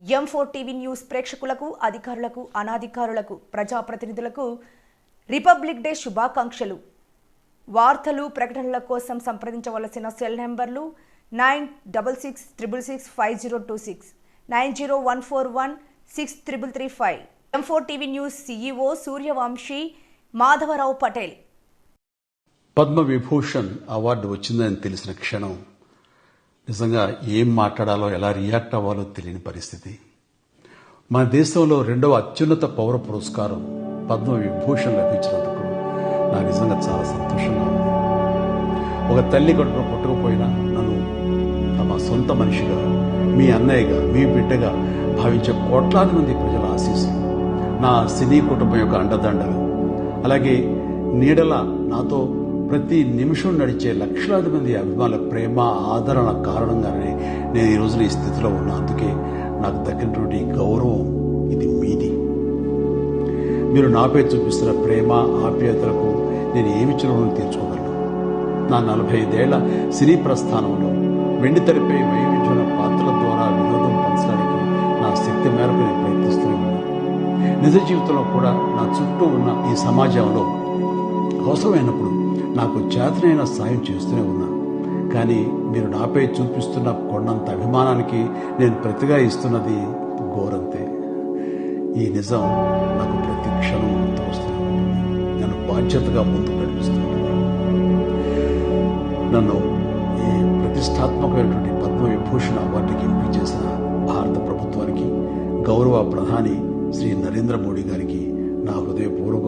M4 TV news ప్రేక్షకులకు, అధికారులకు, అనాధికారులకు, ప్రజాప్రతినిధులకు రిపబ్లిక్ డే శుభాకాంక్షలు. వార్తలు, ప్రకటనల కోసం సంప్రదించవలసిన సెల్ నంబర్లు 9666665026, 9014163335. M4 TV news CEO Suryavanshi Madhavarao Patel. Padma Vibhushan award వచ్చిందని తెలిసిన క్షణం నిజంగా ఏం మాట్లాడాలో, ఎలా రియాక్ట్ అవ్వాలో తెలియని పరిస్థితి. మన దేశంలో రెండవ అత్యున్నత పౌర పురస్కారం పద్మ విభూషణ్ లభించినందుకు నాకు నిజంగా చాలా సంతోషంగా ఉంది. ఒక తల్లి కడుపున పుట్టకపోయినా నన్ను తమ సొంత మనిషిగా, మీ అన్నయ్యగా, మీ బిడ్డగా భావించే కోట్లాది మంది ప్రజల ఆశీస్సులు, నా సినీ కుటుంబం యొక్క అండదండలు, అలాగే నీడల నాతో ప్రతి నిమిషం నడిచే లక్షలాది మంది అభిమానుల ప్రేమ, ఆదరణ కారణంగానే నేను ఈ రోజున ఈ స్థితిలో ఉన్నా. అందుకే నాకు దక్కినటువంటి గౌరవం ఇది మీది. మీరు నాపై చూపిస్తున్న ప్రేమ, ఆప్యాయతలకు నేను ఏమి చిరునవ్వు తీర్చుకోగలను. నా 45 ఏళ్ల సినీ ప్రస్థానంలో వెండి తెరపై వైవిధ్యమైన పాత్రల ద్వారా వినోదం పంచడానికి నా శక్తి మేరకు నేను ప్రయత్నిస్తూనే ఉన్నాను. నిజ జీవితంలో కూడా నా చుట్టూ ఉన్న ఈ సమాజంలో అవసరమైనప్పుడు నాకు చేతనైన సాయం చేస్తూనే ఉన్నా. కానీ మీరు నాపై చూపిస్తున్న కొండంత అభిమానానికి నేను ప్రతిగా ఇస్తున్నది గోరంతే. ఈ నిజం నాకు ప్రతి క్షణం గుర్తుకొస్తూనే ఉంటుంది. నన్ను బాధ్యతగా ముందుకు నడిపిస్తున్నది. నన్ను ఈ ప్రతిష్టాత్మకమైనటువంటి పద్మ విభూషణ్ అవార్డుకి ఎంపిక చేసిన భారత ప్రభుత్వానికి, గౌరవ ప్రధాని శ్రీ నరేంద్ర మోడీ గారికి నా హృదయపూర్వక